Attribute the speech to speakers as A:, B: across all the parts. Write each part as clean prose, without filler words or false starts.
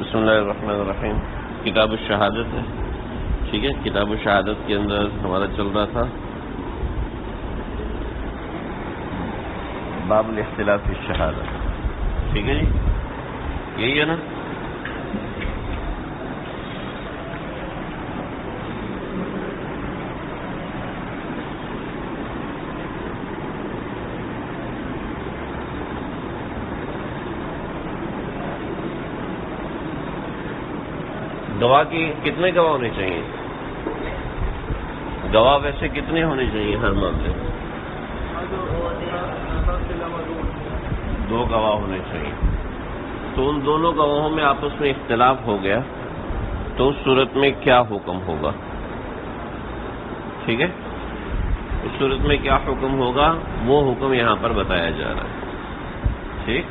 A: بسم اللہ الرحمن الرحیم. کتاب الشہادت ہے. ٹھیک ہے, کتاب الشہادت کے اندر ہمارا چل رہا تھا باب الاختلاف فی الشہادہ. ٹھیک ہے جی, یہی ہے نا. گواہ کی کتنے گواہ ہونے چاہیے؟ گواہ ویسے کتنے ہونے چاہیے ہر معاملے میں؟ 2 گواہ ہونے چاہیے. تو ان دونوں گواہوں میں آپس میں اختلاف ہو گیا تو اس صورت میں کیا حکم ہوگا؟ ٹھیک ہے, اس صورت میں کیا حکم ہوگا وہ حکم یہاں پر بتایا جا رہا ہے. ٹھیک,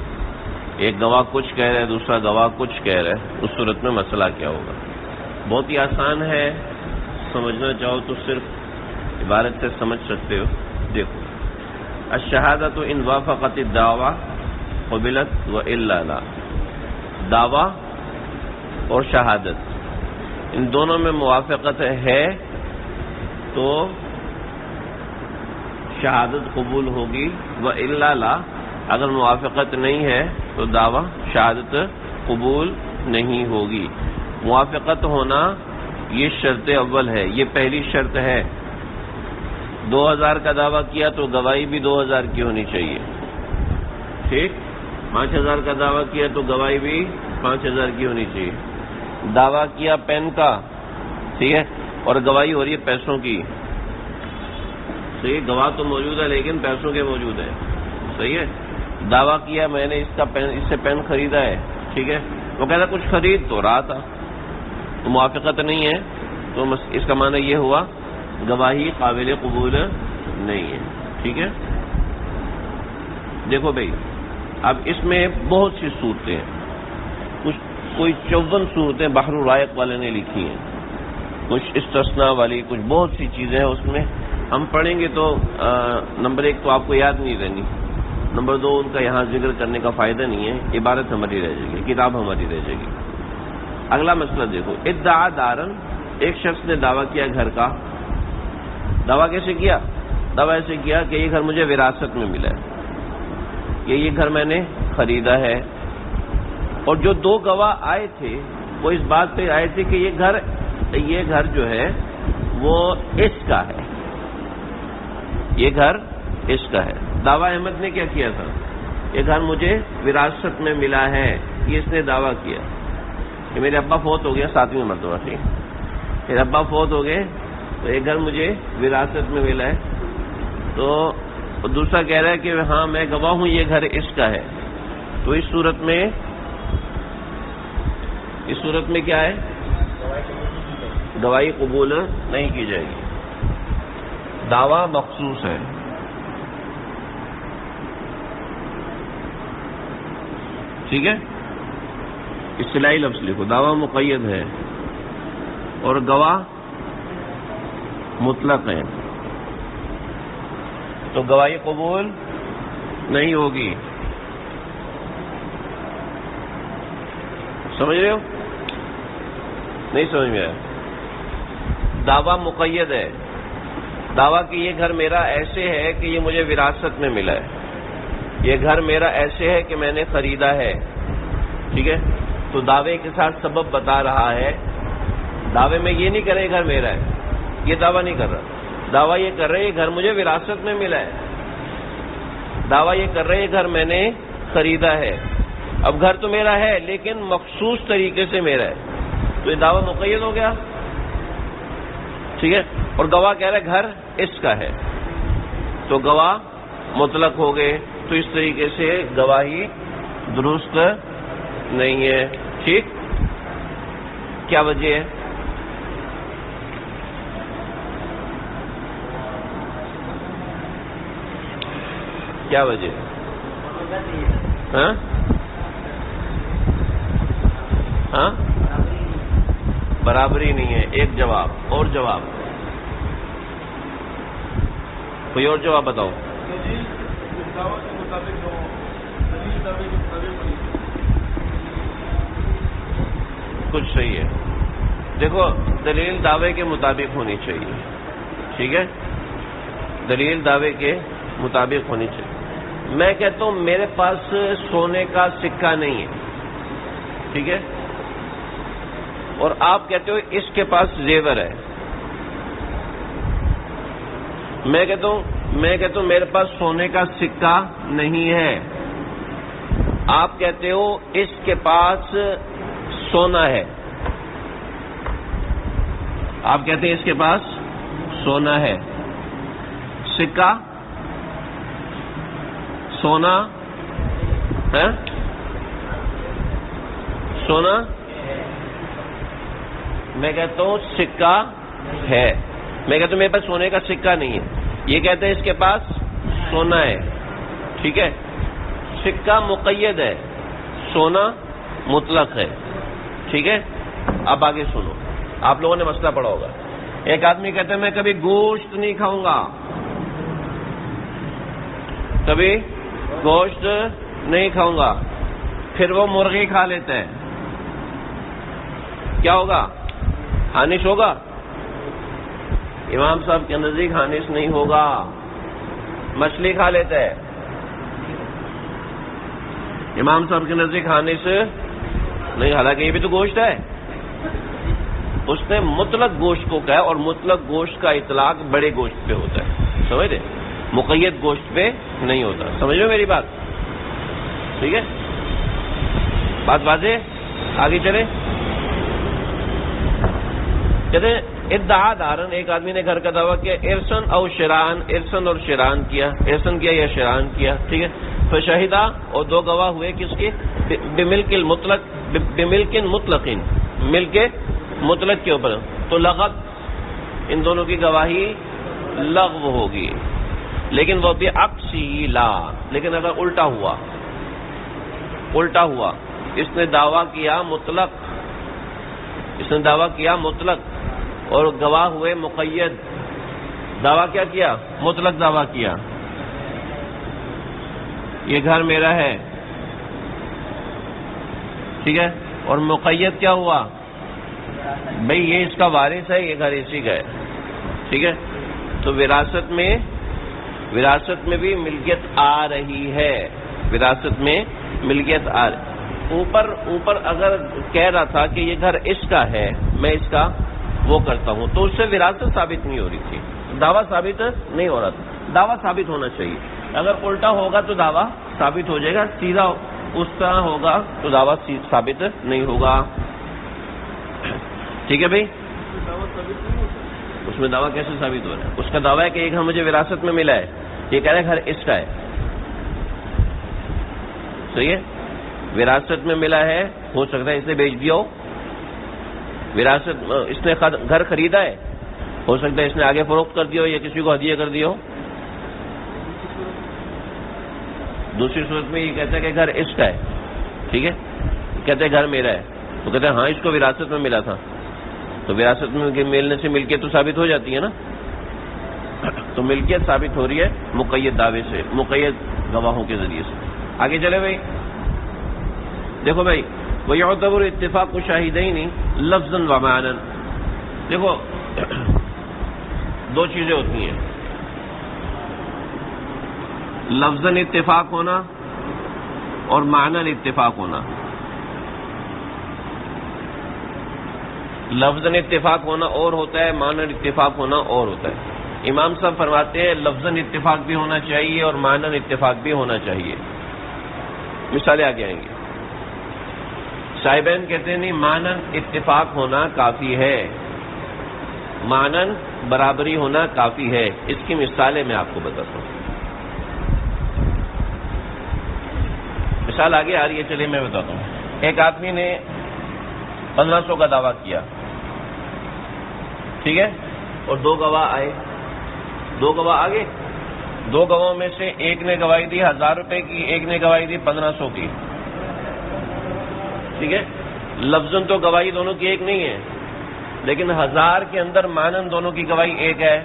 A: ایک گواہ کچھ کہہ رہا ہے, دوسرا گواہ کچھ کہہ رہا ہے, اس صورت میں مسئلہ کیا ہوگا؟ بہت ہی آسان ہے, سمجھنا چاہو تو صرف عبارت سے سمجھ سکتے ہو. دیکھو, الشہادۃ ان وافقت الدعویٰ قبلت و الا لا. دعویٰ اور شہادت ان دونوں میں موافقت ہے تو شہادت قبول ہوگی, و الا لا اگر موافقت نہیں ہے تو دعویٰ شہادت قبول نہیں ہوگی. موافقت ہونا یہ شرط اول ہے, یہ پہلی شرط ہے. 2000 کا دعویٰ کیا تو گواہی بھی 2000 کی ہونی چاہیے. ٹھیک, 5000 کا دعویٰ کیا تو گواہی بھی 5000 کی ہونی چاہیے. دعویٰ کیا پین کا, ٹھیک ہے, اور گواہی ہو رہی ہے پیسوں کی. صحیح, گواہ تو موجود ہے لیکن پیسوں کے موجود ہیں. صحیح ہے, دعویٰ کیا میں نے اس سے پین خریدا ہے. ٹھیک ہے, وہ کہتا کچھ خرید تو رہا تھا, تو موافقت نہیں ہے تو اس کا معنی یہ ہوا گواہی قابل قبول نہیں ہے. ٹھیک ہے, دیکھو بھائی, اب اس میں بہت سی صورتیں ہیں. کوئی 54 صورتیں بحر الرائق والے نے لکھی ہیں, کچھ استثناء والی, کچھ بہت سی چیزیں ہیں اس میں. ہم پڑھیں گے تو نمبر 1 تو آپ کو یاد نہیں رہنی, نمبر 2 ان کا یہاں ذکر کرنے کا فائدہ نہیں ہے, عبارت ہماری رہ جائے گی, کتاب ہماری رہ جائے گی. اگلا مسئلہ دیکھو, ادعا دارن, ایک شخص نے دعویٰ کیا گھر کا. دعویٰ کیسے کیا؟ دعویٰ ایسے کیا کہ یہ گھر مجھے وراثت میں ملا ہے, کہ یہ گھر میں نے خریدا ہے. اور جو 2 گواہ آئے تھے وہ اس بات پہ آئے تھے کہ یہ گھر جو ہے وہ اس کا ہے, یہ گھر اس کا ہے. دعویٰ احمد نے کیا کیا تھا؟ یہ گھر مجھے وراثت میں ملا ہے, یہ اس نے دعویٰ کیا کہ میرے ابا فوت ہو گیا 7ویں مرتبہ. ٹھیک, میرے ابا فوت ہو گئے تو یہ گھر مجھے وراثت میں ملا ہے. تو دوسرا کہہ رہا ہے کہ ہاں میں گواہ ہوں یہ گھر اس کا ہے. تو اس صورت میں کیا ہے؟ گواہی قبول نہیں کی جائے گی. دعویٰ مخصوص ہے. ٹھیک ہے, اصطلاحی لفظ لکھو, دعویٰ مقید ہے اور گواہ مطلق ہے تو گواہی قبول نہیں ہوگی. سمجھ رہے ہو؟ نہیں سمجھ میں آیا؟ دعویٰ مقید ہے, دعویٰ کہ یہ گھر میرا ایسے ہے کہ یہ مجھے وراثت میں ملا ہے, یہ گھر میرا ایسے ہے کہ میں نے خریدا ہے. ٹھیک ہے, تو دعوے کے ساتھ سبب بتا رہا ہے. دعوے میں یہ نہیں کر رہے گھر میرا ہے, یہ دعویٰ نہیں کر رہا. دعویٰ یہ کر رہے یہ گھر مجھے وراثت میں ملا ہے. دعویٰ یہ کر رہے یہ گھر میں نے خریدا ہے. اب گھر تو میرا ہے لیکن مخصوص طریقے سے میرا ہے, تو یہ دعویٰ مقید ہو گیا. ٹھیک ہے, اور گواہ کہہ رہا ہے گھر اس کا ہے, تو گواہ مطلق ہو گئے. تو اس طریقے سے گواہی درست نہیں ہے. ٹھیک, کیا وجہ ہے؟ کیا وجہ ہے؟ ہاں ہاں, برابری نہیں ہے. ایک جواب اور جواب, کوئی اور جواب بتاؤ. بالکل صحیح ہے. دیکھو دلیل دعوے کے مطابق ہونی چاہیے. ٹھیک ہے, دلیل دعوے کے مطابق ہونی چاہیے. میں کہتا ہوں میرے پاس سونے کا سکہ نہیں ہے, ٹھیک ہے, اور آپ کہتے ہو اس کے پاس زیور ہے. میں کہتا ہوں میرے پاس سونے کا سکہ نہیں ہے. آپ کہتے ہو اس کے پاس سونا ہے. آپ کہتے ہیں اس کے پاس سونا ہے. سکہ سونا ہے, سونا. میں کہتا ہوں سکہ ہے. میں کہتا ہوں میرے پاس سونے کا سکہ نہیں ہے. یہ کہتے ہیں اس کے پاس سونا ہے. ٹھیک ہے, سکہ مقید ہے, سونا مطلق ہے. ٹھیک ہے, اب آگے سنو. آپ لوگوں نے مسئلہ پڑھا ہوگا. ایک آدمی کہتا ہے میں کبھی گوشت نہیں کھاؤں گا, کبھی گوشت نہیں کھاؤں گا. پھر وہ مرغی کھا لیتا ہے. کیا ہوگا؟ حانث ہوگا؟ امام صاحب کے نزدیک حانث نہیں ہوگا. مچھلی کھا لیتا ہے, امام صاحب کے نزدیک حانث نہیں, حالانکہ یہ بھی تو گوشت ہے. اس نے مطلق گوشت کو کہا, اور مطلق گوشت کا اطلاق بڑے گوشت پہ ہوتا ہے, سمجھے, مقید گوشت پہ نہیں ہوتا. سمجھ رہے میری بات؟ ٹھیک ہے, بات واضح؟ آگے چلے. کہتے ہیں ادعا دارن, ایک آدمی نے گھر کا دعویٰ کیا, ارسن او شران, ارسن اور شران کیا, ارسن کیا یا شران کیا. ٹھیک ہے, فشہدہ, اور دو گواہ ہوئے کس کے؟ بملک المطلق, بملک مطلق, ملک مطلق کے اوپر. تو لغت, ان دونوں کی گواہی لغو ہوگی. لیکن وہ بھی عکسی لا, لیکن اگر الٹا ہوا, اس نے دعویٰ کیا مطلق, اس نے دعویٰ کیا مطلق, اور گواہ ہوئے مقید. دعویٰ کیا کیا؟ مطلق دعویٰ کیا, یہ گھر میرا ہے. ٹھیک ہے, اور مقید کیا ہوا؟ بھئی یہ اس کا وارث ہے, یہ گھر اسی کا ہے. ٹھیک ہے, تو وراثت میں بھی ملکیت آ رہی ہے. وراثت میں ملکیت آ رہی. اوپر اگر کہہ رہا تھا کہ یہ گھر اس کا ہے, میں اس کا وہ کرتا ہوں, تو اس سے وراثت ثابت نہیں ہو رہی تھی, دعویٰ ثابت نہیں ہو رہا تھا. دعویٰ ثابت ہونا چاہیے. اگر الٹا ہوگا تو دعویٰ ثابت ہو جائے گا, سیدھا اس طرح ہوگا تو دعویٰ ثابت نہیں ہوگا. ٹھیک ہے بھائی, اس میں دعویٰ کیسے ثابت ہو رہا ہے؟ اس کا دعویٰ ہے کہ ایک گھر مجھے وراثت میں ملا ہے, یہ کہہ رہا ہے گھر اس کا ہے. صحیح ہے, وراثت میں ملا ہے, ہو سکتا ہے اس نے بیچ دیا ہو. وراثت, اس نے گھر خریدا ہے, ہو سکتا ہے اس نے آگے فروخت کر دیا ہو یا کسی کو ہدیہ کر دیا ہو. دوسری صورت میں یہ کہتا ہے کہ گھر اس کا ہے. ٹھیک ہے, کہتے ہیں گھر میرا ہے, تو کہتے ہیں ہاں اس کو وراثت میں ملا تھا. تو وراثت میں ملنے سے ملکیت تو ثابت ہو جاتی ہے نا. تو ملکیت ثابت ہو رہی ہے مقید دعوے سے, مقید گواہوں کے ذریعے سے. آگے چلے بھائی. دیکھو بھائی, وَيُعْتَبَرُ اتفاق شاہدین لفظاً ومعناً. دیکھو دو چیزیں ہوتی ہیں, لفظاً اتفاق ہونا اور معناً اتفاق ہونا. لفظاً اتفاق ہونا اور ہوتا ہے, معناً اتفاق ہونا اور ہوتا ہے. امام صاحب فرماتے ہیں لفظاً اتفاق بھی ہونا چاہیے اور معناً اتفاق بھی ہونا چاہیے. مثالیں آگے آئیں گی. صاحبین کہتے ہیں نہیں, معناً اتفاق ہونا کافی ہے, معناً برابری ہونا کافی ہے. اس کی مثالیں میں آپ کو بتاتا ہوں. مثال آگے آ رہی ہے, چلیے میں بتاتا ہوں. ایک آدمی نے 1500 کا دعویٰ کیا, ٹھیک ہے, اور دو گواہ آئے. دو گواہ آگے, دو گواہوں میں سے ایک نے گواہی دی 1000 روپے کی, ایک نے گواہی دی 1500 کی. ٹھیک ہے, لفظاً تو گواہی دونوں کی ایک نہیں ہے, لیکن 1000 کے اندر مانن دونوں کی گواہی ایک ہے.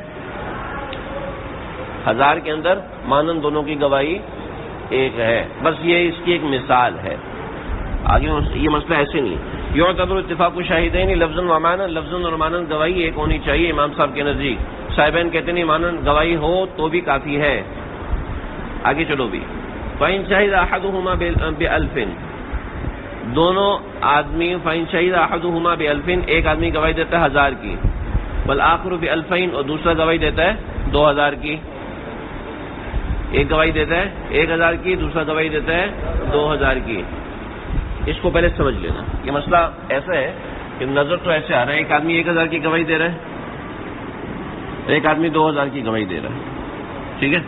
A: 1000 کے اندر مانن دونوں کی گواہی ایک ہے. بس یہ اس کی ایک مثال ہے. آگے یہ مسئلہ ایسے نہیں ہے. یعتبر اتفاق شاہدین لفظاً و معنی، لفظاً اور معنی گواہی ایک ہونی چاہیے امام صاحب کے نزدیک. صاحبین کہتے ہیں معنی گواہی ہو تو بھی کافی ہے. آگے چلو بھی. فَإِن شَهِدَ أَحَدُهُمَا بِأَلْفٍ، دونوں آدمی فَإِن شَهِدَ أَحَدُهُمَا بِأَلْفٍ، ایک آدمی گواہی دیتا ہے 1000 کی، والآخر بِأَلْفَيْن، اور دوسرا گواہی دیتا ہے 2000 کی. ایک گواہی دیتا ہے 1000 کی، دوسرا گواہی دیتا ہے 2000 کی. اس کو پہلے سمجھ لینا. یہ مسئلہ ایسا ہے کہ نظر تو ایسے آ رہا ہے ایک آدمی 1000 کی گواہی دے رہا ہے، ایک آدمی 2000 کی گواہی دے رہا ہے. ٹھیک ہے.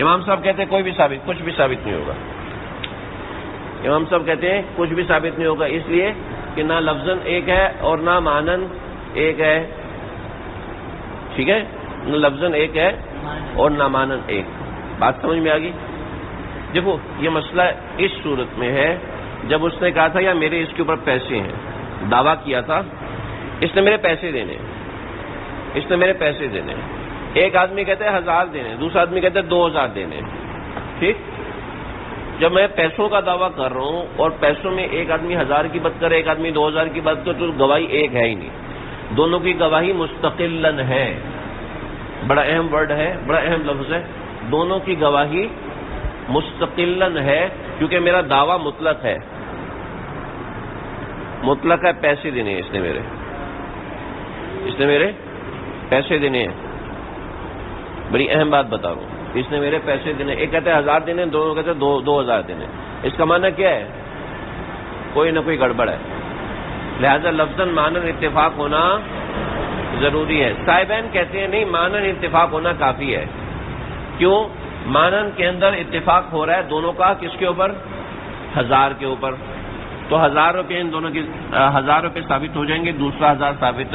A: امام صاحب کہتے ہیں کوئی بھی ثابت، کچھ بھی ثابت نہیں ہوگا. امام صاحب کہتے ہیں کچھ بھی ثابت نہیں ہوگا، اس لیے کہ نہ لفظاً ایک ہے اور نہ معنن ایک ہے. ٹھیک ہے. نہ لفظاً ایک ہے اور نہ معنن ایک. بات سمجھ میں آ گئی؟ دیکھو یہ مسئلہ اس صورت میں ہے جب اس نے کہا تھا یا میرے اس کے اوپر پیسے ہیں، دعویٰ کیا تھا اس نے میرے پیسے دینے، اس نے میرے پیسے دینے. ایک آدمی کہتا ہے 1000 دینے، دوسرا آدمی کہتا ہے 2000 دینے. ٹھیک. جب میں پیسوں کا دعویٰ کر رہا ہوں اور پیسوں میں ایک آدمی 1000 کی بات کرے، ایک آدمی 2000 کی بات کرے، تو گواہی ایک ہے ہی نہیں. دونوں کی گواہی مستقلاً ہے. بڑا اہم ورڈ ہے، بڑا اہم لفظ ہے. دونوں کی گواہی مستقلاً ہے کیونکہ میرا دعویٰ مطلق ہے. مطلق ہے، پیسے دینے ہیں اس نے میرے پیسے دینے ہیں. بڑی اہم بات بتا رہا ہوں. اس نے میرے پیسے دینے، ایک کہتے ہیں 1000 دینے، دونوں کہتے ہیں 2000 دینے. اس کا معنی کیا ہے؟ کوئی نہ کوئی گڑبڑ ہے. لہذا لفظاً معنن اتفاق ہونا ضروری ہے. صاحبین کہتے ہیں نہیں، معنن اتفاق ہونا کافی ہے. کیوں؟ معنن کے اندر اتفاق ہو رہا ہے دونوں کا کس کے اوپر؟ 1000 کے اوپر. تو 1000 روپے ان دونوں کی 1000 روپے ثابت ہو جائیں گے، دوسرا 1000 ثابت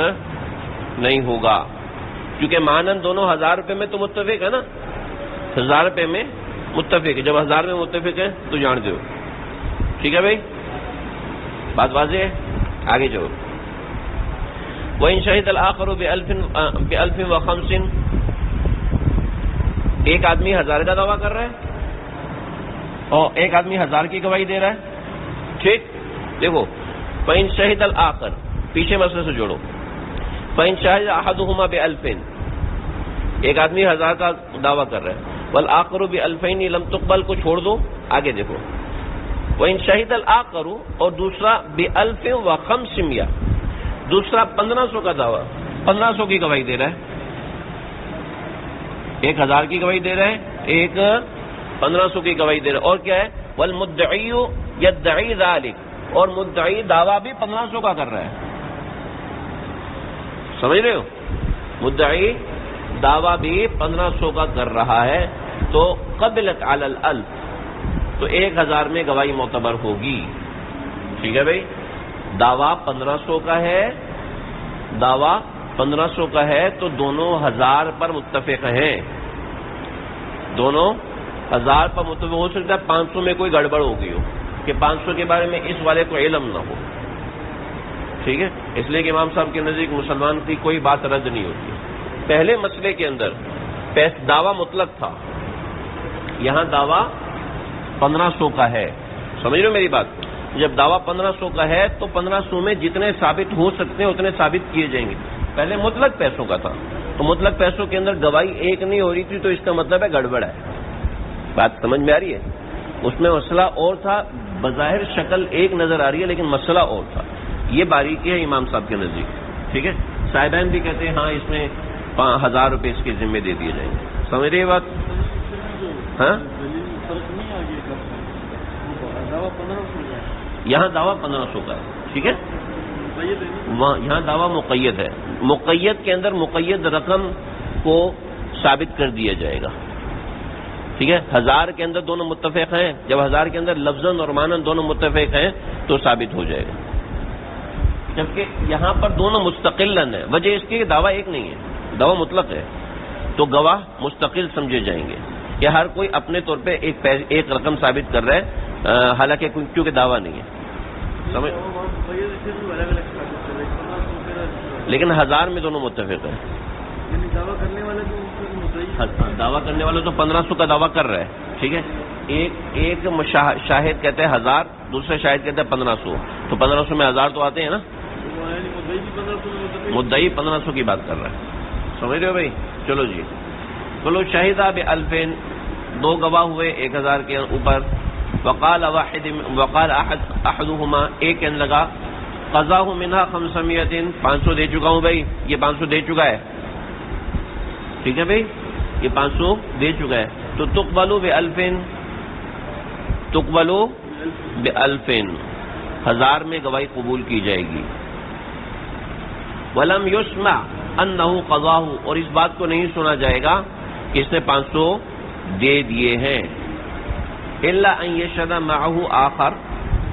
A: نہیں ہوگا کیونکہ معنن دونوں 1000 روپے میں تو متفق ہے نا. 1000 روپے میں متفق ہے. جب 1000 میں متفق ہے تو جان دو. ٹھیک ہے بھائی، بات واضح ہے. آگے چلو. وَإِن شَهِدَ الْآخَرُ بِأَلْفٍ وَخَمْسٍ، ایک آدمی 1000 کا دعویٰ کر رہا ہے اور ایک آدمی 1000 کی گواہی دے رہا ہے. ٹھیک. دیکھو فَإِن شَهِدَ الْآخَرُ، پیچھے مسئلے سے جوڑو. فَإِن شَهِدَ أَحَدُهُمَا بِأَلْفٍ، ایک آدمی 1000 کا دعویٰ کر رہا ہے، وَالْآخَرُ بِأَلْفَيْنِ لَمْ تُقْبَلْ کو چھوڑ دو. آگے دیکھو. وَإِن شَهِدَ الْآخَرُ، اور دوسرا بِأَلْفٍ وَخَمْسِمِيَّةٍ، دوسرا 1500 کا دعویٰ، 1500 کی گواہی دے رہا ہے. ایک 1000 کی گواہی دے رہا ہے، ایک 1500 کی گواہی دے رہا ہے. اور کیا ہے؟ وَالْمُدَّعِيُّ يَدَّعِي ذَلِكَ، اور مدعی دعویٰ بھی 1500 کا کر رہا ہے. سمجھ رہے ہو؟ مدعی دعویٰ بھی 1500 کا کر رہا ہے. تو قبلت علی الالف، تو 1000 میں گواہی معتبر ہوگی. ٹھیک ہے بھائی. دعویٰ 1500 کا ہے، دعویٰ 1500 کا ہے تو دونوں 1000 پر متفق ہیں. دونوں 1000 پر متفق. ہو سکتا ہے 500 میں کوئی گڑبڑ ہو گئی ہو کہ 500 کے بارے میں اس والے کو علم نہ ہو. ٹھیک ہے. اس لیے کہ امام صاحب کے نزدیک مسلمان کی کوئی بات رد نہیں ہوتی. پہلے مسئلے کے اندر دعویٰ مطلق تھا، یہاں دعویٰ 1500 کا ہے. سمجھ رہے ہو میری بات؟ جب دعویٰ 1500 کا ہے تو 1500 میں جتنے ثابت ہو سکتے ہیں اتنے ثابت کیے جائیں گے. پہلے مطلق پیسوں کا تھا تو مطلق پیسوں کے اندر گواہی ایک نہیں ہو رہی تھی، تو اس کا مطلب ہے گڑبڑ ہے. بات سمجھ میں آ رہی ہے؟ اس میں مسئلہ اور تھا، بظاہر شکل ایک نظر آ رہی ہے لیکن مسئلہ اور تھا. یہ باریکی ہے امام صاحب کے نزدیک. ٹھیک ہے. صاحبین بھی کہتے ہیں ہاں اس میں 1000 روپے اس کے ذمے دے دیے جائیں گے. سمجھ رہی ہے بات؟ ہاں یہاں دعویٰ 1500 کا ہے. ٹھیک ہے. یہاں دعویٰ مقید ہے. مقید کے اندر مقید رقم کو ثابت کر دیا جائے گا. ٹھیک ہے. 1000 کے اندر دونوں متفق ہیں، جب 1000 کے اندر لفظاً اور معنن دونوں متفق ہیں تو ثابت ہو جائے گا. جبکہ یہاں پر دونوں مستقلاً ہیں. وجہ اس کی کہ دعویٰ ایک نہیں ہے، دعویٰ مطلق ہے تو گواہ مستقل سمجھے جائیں گے کہ ہر کوئی اپنے طور پہ ایک رقم ثابت کر رہا ہے، حالانکہ کیونکہ دعویٰ نہیں ہے. سمجھ؟ لیکن 1000 میں دونوں متفق ہیں. دعویٰ کرنے والا تو 1500 کا دعویٰ کر رہا ہے. ٹھیک ہے. ایک شاہد کہتے ہیں 1000، دوسرے شاہد کہتے ہیں 1500. تو 1500 میں 1000 تو آتے ہیں نا. مدعی 1500 کی بات کر رہا ہے, سمجھ رہے ہو بھائی. چلو جی, بولو شہیدہ بألفین, 2 گواہ ہوئے 1000 کے اوپر. وقال احدهما, ایک کہنے لگا قضاہ منها 500, 500 دے چکا ہوں بھائی, یہ 500 دے چکا ہے, ٹھیک ہے بھائی, یہ 500 دے چکا ہے. تو تقبلوا بألفین, تقبلوا بألفین, 1000 میں گواہی قبول کی جائے گی. ولم یسمع انہ قضاہ, اور اس بات کو نہیں سنا جائے گا کہ اس نے 500 دے دیے ہیں. الا ان یشهد معه آخر,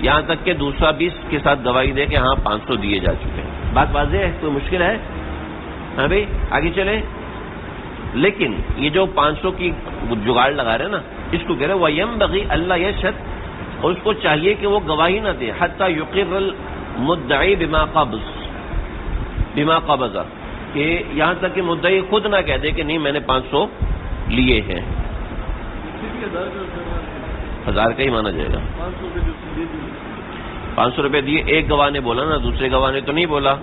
A: یہاں تک کہ دوسرا بھی اس کے ساتھ گواہی دے کہ ہاں 500 دیے جا چکے ہیں. بات واضح ہے, کوئی مشکل ہے؟ ہاں بھائی آگے چلیں. لیکن یہ جو 500 کی جگاڑ لگا رہے ہیں نا, اس کو کہہ رہے وَيَنبَغِي أَلَّا يَشْهَدْ, اور اس کو چاہیے کہ وہ گواہی نہ دے حتی یقر المدعی بما قبض, کہ یہاں تک کہ مدعی خود نہ کہہ دے کہ نہیں میں نے 500 لیے ہیں. 1000 کا ہی مانا جائے گا. 500 روپے دیے, ایک گواہ نے بولا نا, دوسرے گواہ نے تو نہیں بولا.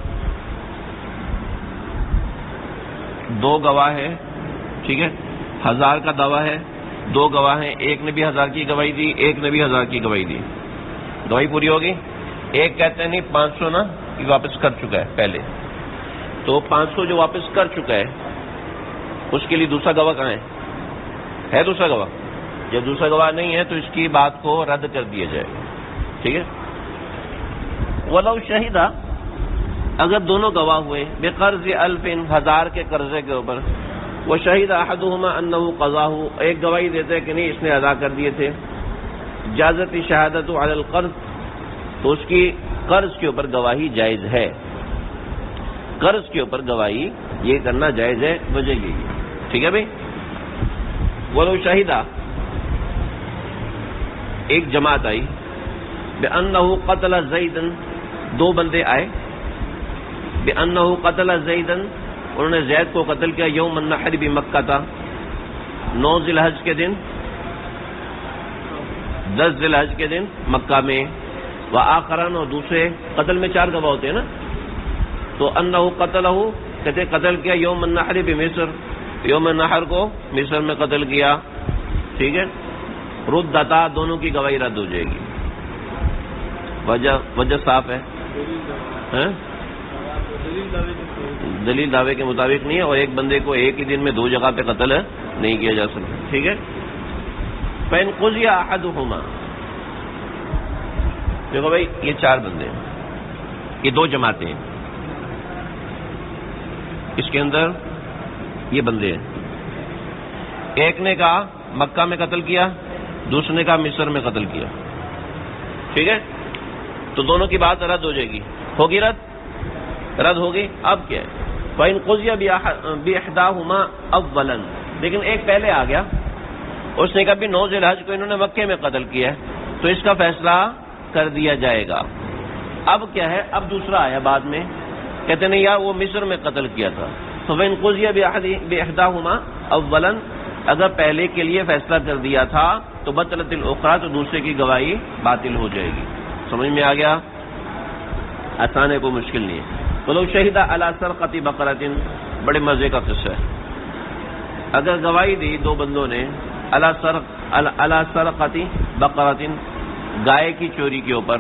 A: 2 گواہ ہے, ٹھیک ہے, 1000 کا دعویٰ ہے, 2 گواہ ہیں, ایک نے بھی 1000 کی گواہی دی, ایک نے بھی 1000 کی گواہی دی. گواہی پوری ہوگی. ایک کہتے ہیں نہیں 500 نا یہ واپس کر چکا ہے پہلے, تو 500 جو واپس کر چکا ہے اس کے لیے دوسرا گواہ کہاں ہے دوسرا گواہ؟ جب دوسرا گواہ نہیں ہے تو اس کی بات کو رد کر دیا جائے گا, ٹھیک ہے. ولو شہیدہ, اگر دونوں گواہ ہوئے بقرض 1000, 1000 کے قرضے کے اوپر, وہ شہید احدهما انه قضاہ, ایک گواہی دیتے ہیں کہ نہیں اس نے ادا کر دیے تھے. جازت شہادت علی القرض, تو اس کی قرض کے اوپر گواہی جائز ہے. قرض کے اوپر گواہی یہ کرنا جائز ہے, وجہ یہی ہے, ٹھیک ہے بھائی. ولو شہیدہ, ایک جماعت آئی بأنہ قتل زیدن, 2 بندے آئے بأنہ قتل زیدن, انہوں نے زید کو قتل کیا یوم النحر بمکہ تھا, 9 ذی الحج کے دن, 10 ذی الحج کے دن مکہ میں. وآخران, اور دوسرے, قتل میں 4 گواہ ہوتے ہیں نا, تو انہ قتلہ, کہتے قتل کیا یوم النحر بمصر, یوم النحر کو مصر میں قتل کیا, ٹھیک ہے. ردتا, دونوں کی گواہی رد ہو جائے گی. وجہ صاف ہے, دلیل دعوے کے مطابق نہیں ہے, اور ایک بندے کو ایک ہی دن میں 2 جگہ پہ قتل نہیں کیا جا سکتا, ٹھیک ہے. فإن قضي أحدهما, دیکھو بھائی یہ 4 بندے ہیں, یہ 2 جماعتیں ہیں, اس کے اندر یہ بندے ہیں. ایک نے کہا مکہ میں قتل کیا, دوسرے نے کہا مصر میں قتل کیا, ٹھیک ہے. تو دونوں کی بات رد ہو جائے گی, ہوگی رد ہوگی. اب کیا ہے, فإن قضي بإحداهما اولا, لیکن ایک پہلے آ گیا, اس نے کہا بھی 9 ذی الحج کو انہوں نے مکے میں قتل کیا ہے, تو اس کا فیصلہ کر دیا جائے گا. اب کیا ہے, اب دوسرا آیا بعد میں, کہتے نہیں یار وہ مصر میں قتل کیا تھا. تو فإن قضي بإحداهما اولا, اگر پہلے کے لیے فیصلہ کر دیا تھا تو بطلت الاخرى, تو دوسرے کی گواہی باطل ہو جائے گی. سمجھ میں آ گیا؟ آسان ہے, کوئی مشکل نہیں ہے. ولو شہد علی سرقۃ بقرۃ, بڑے مزے کا قصہ ہے. اگر گواہی دی 2 بندوں نے علی سرقۃ بقرۃ, گائے کی چوری کے اوپر,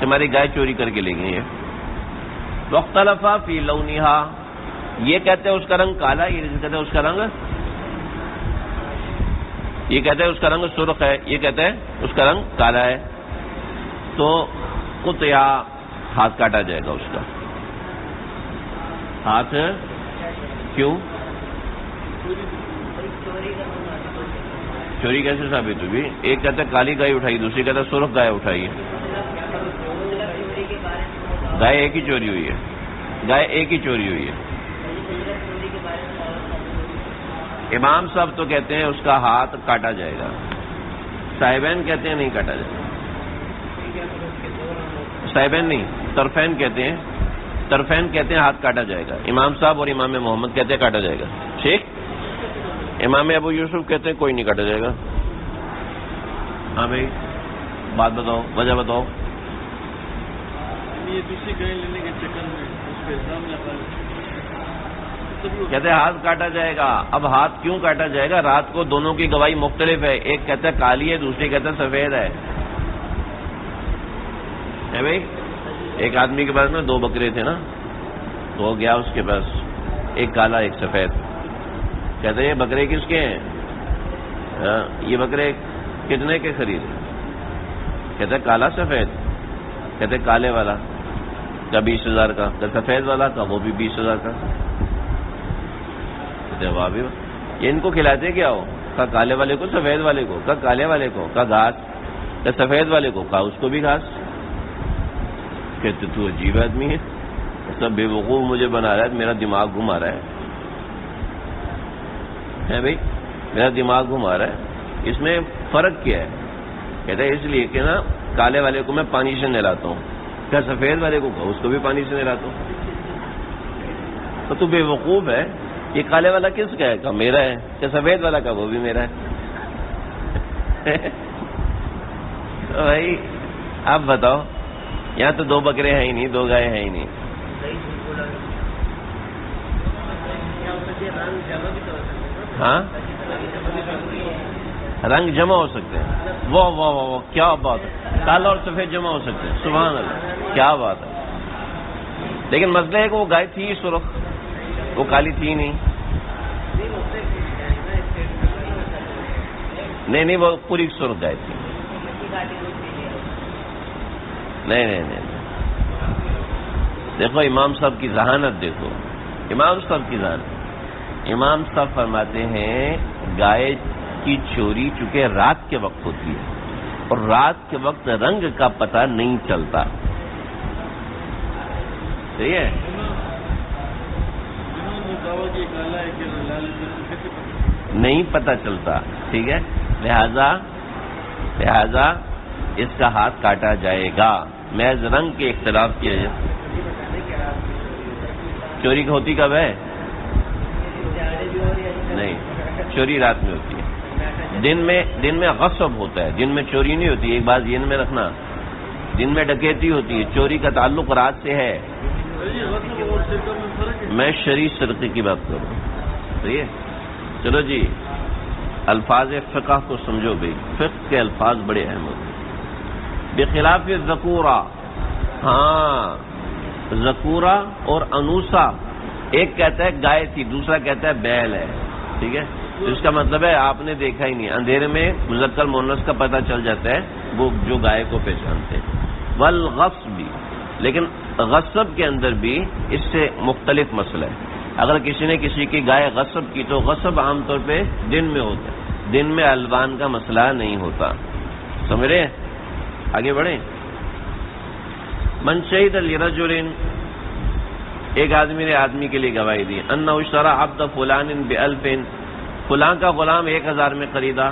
A: ہماری گائے چوری کر کے لے گئی ہے. واختلف فی لونھا, یہ کہتے ہیں اس کا رنگ کالا, یہ کہتے ہیں اس کا رنگ, یہ کہتے ہیں اس کا رنگ سرخ ہے, یہ کہتے ہیں اس کا رنگ کالا ہے. تو قطع, ہاتھ کاٹا جائے گا اس کا. ہاتھ کیوں؟ چوری کیسے ثابت ہوئی؟ ایک کہتا ہے کالی گائے اٹھائی, دوسری کہتا ہے سرخ گائے اٹھائی ہے. گائے ایک ہی چوری ہوئی ہے, گائے ایک ہی چوری ہوئی ہے. امام صاحب تو کہتے ہیں اس کا ہاتھ کاٹا جائے گا, صاحبین کہتے ہیں نہیں کاٹا جائے گا. صاحبین نہیں, طرفین کہتے ہیں, طرفین کہتے ہیں ہاتھ کاٹا جائے گا. امام صاحب اور امام محمد کہتے ہیں کاٹا جائے گا, ٹھیک. امام ابو یوسف کہتے ہیں کوئی نہیں کاٹا جائے گا. ہاں بھائی بات بتاؤ, وجہ بتاؤ.
B: یہ دوسری گائے لینے کے چکر میں اس پہ الزام لگا
A: کہتے ہیں ہاتھ کاٹا جائے گا. اب ہاتھ کیوں کاٹا جائے گا؟ رات کو دونوں کی گواہی مختلف ہے. ایک کہتا ہے کالی ہے، دوسری کہتا ہے سفید ہے بھائی. ایک آدمی کے پاس نا 2 بکرے تھے نا، تو ہو گیا اس کے پاس ایک کالا ایک سفید. کہتے ہیں یہ بکرے کس کے ہیں؟ یہ بکرے کتنے کے خریدے؟ کہتے ہیں کالا سفید. کہتے ہیں کالے والا کا 20,000 کا، سفید والا کا وہ بھی 20,000 کا. واہ بھی یہ ان کو کھلاتے کیا ہو؟ کہا کالے والے کو، سفید والے کو. کہا کالے والے کو. کہا گھاس. کہا سفید والے کو. کہا اس کو بھی گھاس. کہتے تو عجیب آدمی ہے، سب بے وقوف مجھے بنا رہا ہے، میرا دماغ گھما رہا ہے بھائی، میرا دماغ گھما رہا ہے. اس میں فرق کیا ہے؟ کہتے ہیں اس لیے کہ نا کالے والے کو میں پانی سے نہلاتا ہوں. کیا سفید والے کو؟ کہا اس کو بھی پانی سے نہلاتا ہوں. تو بے وقوف ہے. یہ کالے والا کس کا ہے؟ کہا میرا ہے. کہ سفید والا کا وہ بھی میرا ہے. بھائی آپ بتاؤ، یہاں تو 2 بکرے ہیں ہی نہیں، 2 گائے ہیں ہی نہیں. ہاں رنگ جمع ہو سکتے ہیں. واہ واہ واہ واہ کیا بات ہے. کالا اور سفید جمع ہو سکتے ہیں. سبحان اللہ کیا بات ہے. لیکن مسئلہ ہے کہ وہ گائے تھی سرخ، وہ کالی تھی نہیں. نہیں وہ پوری سرخ گائے تھی. نہیں دیکھو امام صاحب کی ذہانت دیکھو. امام صاحب کی ذہانت. امام صاحب فرماتے ہیں گائے کی چوری چونکہ رات کے وقت ہوتی ہے اور رات کے وقت رنگ کا پتہ نہیں چلتا. صحیح ہے. نہیں پتہ چلتا. ٹھیک ہے، لہذا اس کا ہاتھ کاٹا جائے گا. محض رنگ کے اختلاف کیا جائے. چوری ہوتی کب ہے؟ نہیں، چوری رات میں ہوتی ہے. دن میں غصب ہوتا ہے، دن میں چوری نہیں ہوتی. ایک بات ذہن میں رکھنا، دن میں ڈکیتی ہوتی ہے، چوری کا تعلق رات سے ہے. میں شرعی سرقے کی بات کر رہا ہوں. صحیح ہے. چلو جی الفاظ فقہ کو سمجھو بھائی. فقہ کے الفاظ بڑے اہم ہوتے ہیں. بخلاف ذکورہ، ہاں ذکورہ اور انوسا، ایک کہتا ہے گائے تھی، دوسرا کہتا ہے بیل ہے. ٹھیک ہے، تو اس کا مطلب ہے آپ نے دیکھا ہی نہیں. اندھیرے میں مذکر مؤنث کا پتہ چل جاتا ہے، وہ جو گائے کو پہچانتے ہیں. والغصب، لیکن غصب کے اندر بھی اس سے مختلف مسئلہ ہے. اگر کسی نے کسی کی گائے غصب کی تو غصب عام طور پہ دن میں ہوتا ہے، دن میں الوان کا مسئلہ نہیں ہوتا. سمجھ رہے ہیں؟ آگے بڑھیں. من شہد لرجل، ایک آدمی نے آدمی کے لیے گواہی دی. انہ اشترى عبد فلان ب1000، فلاں کا غلام 1000 میں خریدا.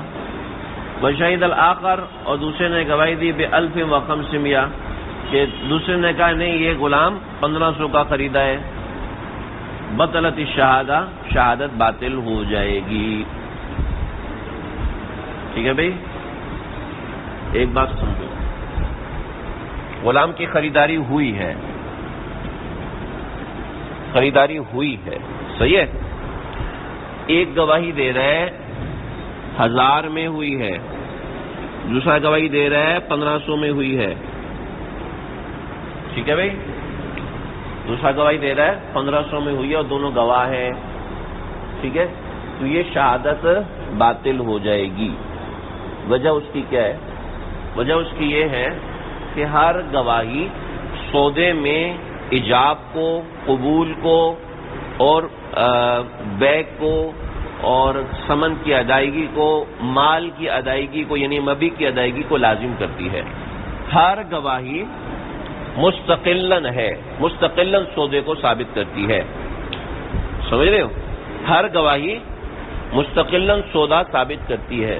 A: وشہد الآخر، اور دوسرے نے گواہی دی ب1500، کہ دوسرے نے کہا نہیں یہ غلام 1500 کا خریدا ہے. بطلت الشہادہ، شہادت باطل ہو جائے گی. ٹھیک ہے بھائی. ایک بات سمجھو، غلام کی خریداری ہوئی ہے، صحیح ہے. ایک گواہی دے رہا ہے 1000 میں ہوئی ہے، دوسرا گواہی دے رہا ہے 1500 میں ہوئی ہے. ٹھیک ہے بھائی. دوسرا گواہی دے رہا ہے 1500 میں ہوئی ہے اور دونوں گواہ ہیں. ٹھیک ہے، تو یہ شہادت باطل ہو جائے گی. وجہ اس کی کیا ہے؟ وجہ اس کی یہ ہے کہ ہر گواہی سودے میں ایجاب کو، قبول کو اور بیع کو اور ثمن کی ادائیگی کو، مال کی ادائیگی کو یعنی مبیع کی ادائیگی کو لازم کرتی ہے. ہر گواہی مستقلاً سودے کو ثابت کرتی ہے. سمجھ رہے ہو؟ ہر گواہی مستقلاً سودا ثابت کرتی ہے.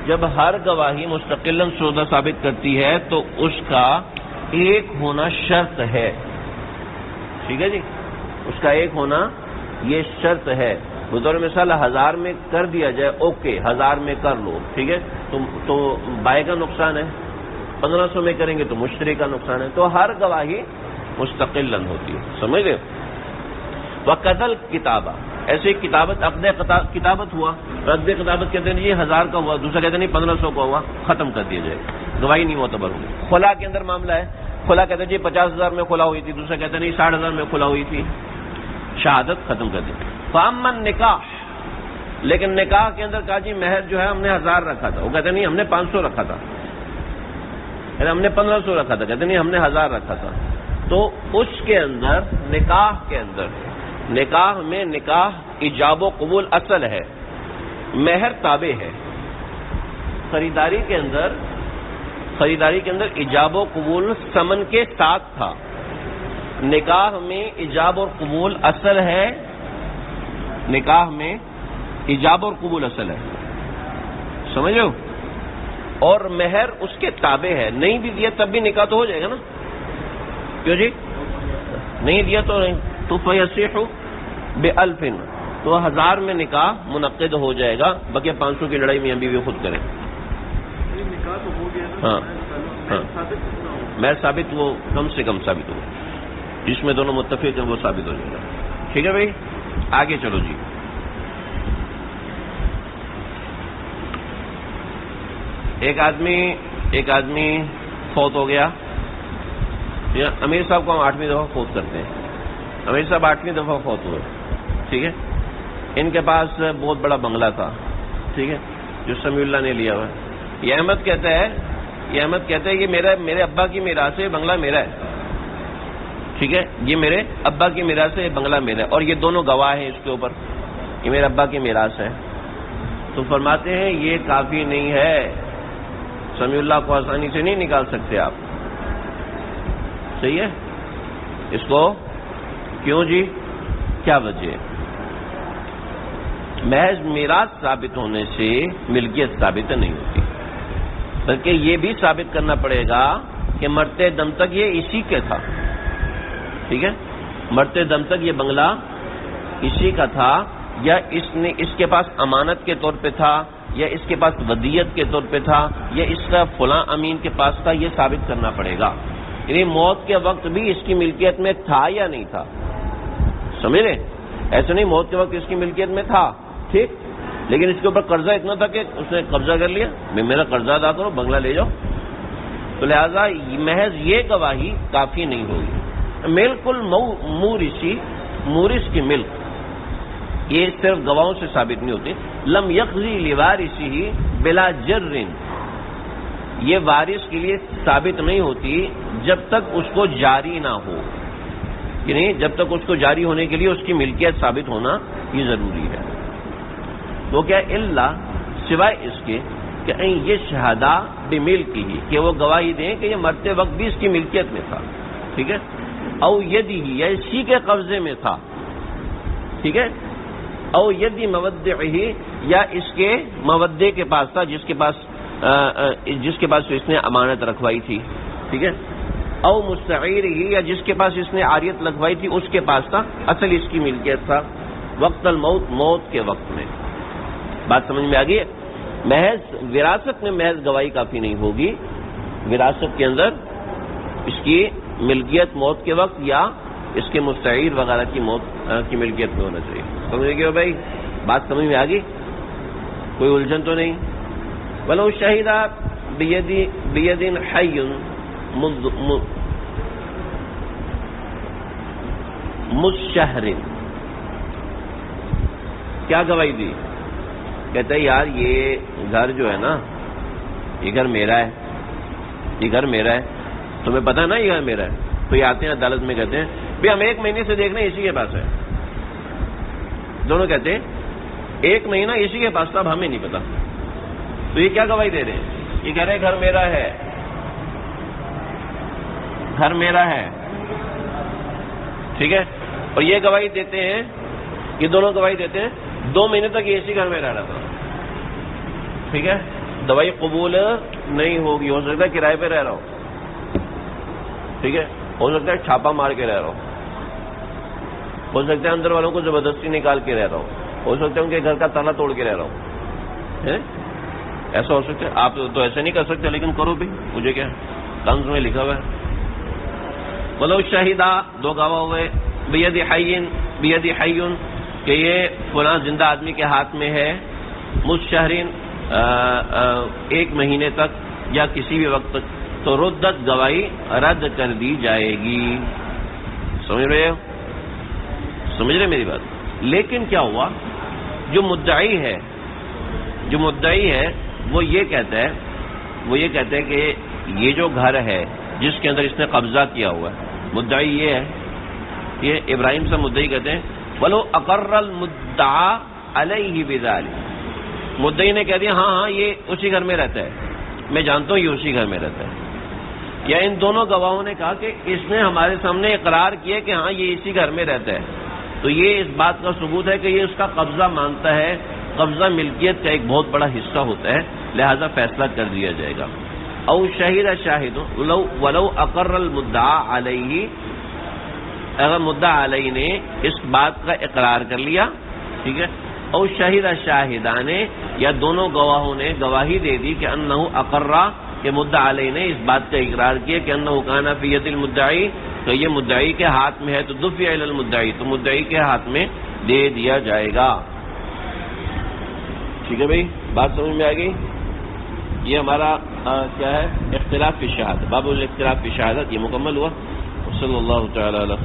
A: جب ہر گواہی مستقلاً سودا ثابت کرتی ہے تو اس کا ایک ہونا شرط ہے. ٹھیک ہے جی، اس کا ایک ہونا یہ شرط ہے. بطور مثال 1000 میں کر دیا جائے، اوکے 1000 میں کر لو، ٹھیک ہے، تو بائے کا نقصان ہے. 1500 میں کریں گے تو مشتری کا نقصان ہے. تو ہر گواہی مستقلاً ہوتی ہے. سمجھ گئے؟ وَقَذَلْ کتابہ، ایسے کتابت عقد کتابت ہوا. رد کتابت کہتے ہیں جی 1000 کا ہوا، دوسرا کہتے ہیں نہیں 1500 کا ہوا، ختم کر دیا جائے، گواہی نہیں معتبر ہوگی. خلا کے اندر معاملہ ہے، خلا کہتے ہیں جی 50,000 میں خلا ہوئی تھی، دوسرا کہتے ہیں نہیں 60,000 میں خلا ہوئی تھی، شہادت ختم کر دی. فَأَمَّا النِّكَاحُ، لیکن نکاح کے اندر کہا جی مہر جو ہے ہم نے 1000 رکھا تھا، وہ کہتے ہیں نہیں ہم نے 500 رکھا تھا، ہم نے 1500 رکھا تھا، کہتے ہیں نہیں ہم نے 1000 رکھا تھا. تو اس کے اندر نکاح کے اندر، نکاح میں نکاح ایجاب و قبول اصل ہے، مہر تابع ہے. خریداری کے اندر ایجاب و قبول ثمن کے ساتھ تھا. نکاح میں ایجاب اور قبول اصل ہے، نکاح میں ایجاب اور قبول اصل ہے، سمجھو، اور مہر اس کے تابع ہے. نہیں بھی دیا تب بھی نکاح تو ہو جائے گا نا، کیوں جی؟ نہیں دیا تو نہیں، تو فیصیح بألف، تو 1000 میں نکاح منعقد ہو جائے گا، بقیہ 500 کی لڑائی میاں بیوی خود کریں.
B: نکاح تو ہو گیا،
A: ہاں ہاں،
B: ثابت کتنا ہو؟
A: مہر ثابت وہ کم سے کم ثابت ہو، جس میں دونوں متفق ہیں وہ ثابت ہو جائے گا. ٹھیک ہے بھائی، آگے چلو جی. ایک آدمی فوت ہو گیا. امیر صاحب کو ہم 8ویں دفعہ فوت کرتے ہیں. امیر صاحب 8ویں دفعہ فوت ہوئے، ٹھیک ہے. ان کے پاس بہت بڑا بنگلہ تھا، ٹھیک ہے، جو سمیع اللہ نے لیا ہوا ہے. یہ احمد کہتا ہے کہ میرے ابا کی میراث ہے، بنگلہ میرا ہے، ٹھیک ہے، یہ میرے ابا کی میراث ہے، بنگلہ میرا ہے، اور یہ دونوں گواہ ہیں اس کے اوپر، یہ میرے ابا کی میراث ہے. تو فرماتے ہیں یہ کافی نہیں ہے، سمیع اللہ کو آسانی سے نہیں نکال سکتے آپ. صحیح ہے، اس کو کیوں جی؟ کیا وجہ؟ محض میراث ثابت ہونے سے ملکیت ثابت نہیں ہوتی، بلکہ یہ بھی ثابت کرنا پڑے گا کہ مرتے دم تک یہ اسی کے تھا. ٹھیک ہے، مرتے دم تک یہ بنگلہ اسی کا تھا، یا اس کے پاس امانت کے طور پہ تھا، یا اس کے پاس ودیت کے طور پہ تھا، یا اس کا فلاں امین کے پاس تھا. یہ ثابت کرنا پڑے گا. یعنی موت کے وقت بھی اس کی ملکیت میں تھا یا نہیں تھا، سمجھ رہے؟ ایسا نہیں موت کے وقت اس کی ملکیت میں تھا، ٹھیک، لیکن اس کے اوپر قرضہ اتنا تھا کہ اس نے قبضہ کر لیا، میرا قرضہ ادا کرو، بنگلہ لے جاؤ. تو لہذا محض یہ گواہی کافی نہیں ہوگی. ملک مورث کی ملک یہ صرف گواہوں سے ثابت نہیں ہوتی. لم یقضی لوارثہ بلا جر، یہ وارث کے لیے ثابت نہیں ہوتی جب تک اس کو جاری نہ ہو، یعنی جب تک اس کو جاری ہونے کے لیے اس کی ملکیت ثابت ہونا یہ ضروری ہے. تو کیا اللہ سوائے اس کے کہ یہ شہادہ بملک ہی، کہ وہ گواہی دیں کہ یہ مرتے وقت بھی اس کی ملکیت میں تھا، ٹھیک ہے، او یدی ہی، یا اسی کے قبضے میں تھا، ٹھیک ہے، او یدی مودعہ، یا اس کے مودع کے پاس تھا، جس کے پاس اس نے امانت رکھوائی تھی، ٹھیک ہے، او مستعیر ہی، یا جس کے پاس اس نے عاریت لگوائی تھی اس کے پاس تھا، اصل اس کی ملکیت تھا. وقت الموت، موت کے وقت میں. بات سمجھ میں آ گئی ہے؟ محض وراثت میں محض گواہی کافی نہیں ہوگی، وراثت کے اندر اس کی ملکیت موت کے وقت یا اس کے مستعیر وغیرہ کی موت کی ملکیت میں ہونا چاہیے. سمجھ گئے ہو بھائی؟ بات سمجھ میں آ گئی؟ کوئی الجھن تو نہیں؟ ولو شہید بید حی مشہر، کیا گواہی دی؟ کہتا ہے یار یہ گھر جو ہے نا، یہ گھر میرا ہے، یہ گھر میرا ہے، تمہیں پتا نا یہ گھر میرا ہے. تو یہ آتے ہیں عدالت میں کہتے ہیں بھئی ہم 1 مہینے سے دیکھ رہے ہیں اسی کے پاس ہے. دونوں کہتے ہیں 1 مہینہ اسی کے پاس تھا، اب ہمیں نہیں پتا. تو یہ کیا گواہی دے رہے ہیں؟ یہ کہہ رہے ہیں گھر میرا ہے، گھر میرا ہے، ٹھیک ہے. اور یہ گواہی دیتے ہیں، یہ دونوں گواہی دیتے ہیں 2 مہینے تک یہ اسی گھر میں رہ رہا تھا، ٹھیک ہے. دوائی قبول نہیں ہوگی، ہو سکتا ہے کرائے پہ رہ رہا ہو، ٹھیک ہے، ہو سکتا ہے چھاپا مار کے رہ رہا ہو سکتا ہے اندر والوں کو زبردستی نکال کے رہ رہا ہو سکتا ہے ان کے گھر کا تالا توڑ کے رہ رہا ہو، ایسا ہو سکتا ہے. آپ تو ایسا نہیں کر سکتے، لیکن کرو بھی، مجھے کیا، کنز میں لکھا ہوا ہے. ولو شہیدہ دو گواہ ہوئے بیدی حیٌ کہ یہ فلاں زندہ آدمی کے ہاتھ میں ہے مشہرین ایک مہینے تک یا کسی بھی وقت تک تو ردت گواہی رد کر دی جائے گی. سمجھ رہے میری بات؟ لیکن کیا ہوا جو مدعی ہے وہ یہ کہتا ہے کہ یہ جو گھر ہے جس کے اندر اس نے قبضہ کیا ہوا ہے مدعی یہ ہے یہ ابراہیم سے مدعی کہتے ہیں ولو اقر المدعا علیہ بذلک مدعی نے کہہ دیا ہاں یہ اسی گھر میں رہتا ہے میں جانتا ہوں یہ اسی گھر میں رہتا ہے یا ان دونوں گواہوں نے کہا کہ اس نے ہمارے سامنے اقرار کیا کہ ہاں یہ اسی گھر میں رہتا ہے تو یہ اس بات کا ثبوت ہے کہ یہ اس کا قبضہ مانتا ہے قبضہ ملکیت کا ایک بہت بڑا حصہ ہوتا ہے لہذا فیصلہ کر دیا جائے گا. او شہید شاہد ولو اقر المدعا علیہ اگر مدعا علیہ نے اس بات کا اقرار کر لیا ٹھیک ہے او شہید شاہدان یا دونوں گواہوں نے گواہی دے دی کہ انہ اقرا کہ مدعا علیہ نے اس بات کا اقرار کیا کہ انہ کان فی ید المدعی تو یہ مدعی کے ہاتھ میں ہے تو دفع الی المدعی تو مدعی کے ہاتھ میں دے دیا جائے گا. ٹھیک ہے بھائی بات سمجھ میں آ گئی. یہ ہمارا کیا ہے اختلاف فی الشہادہ باب الاختلاف فی الشہادہ یہ مکمل ہوا. صلی اللہ تعالی علیہ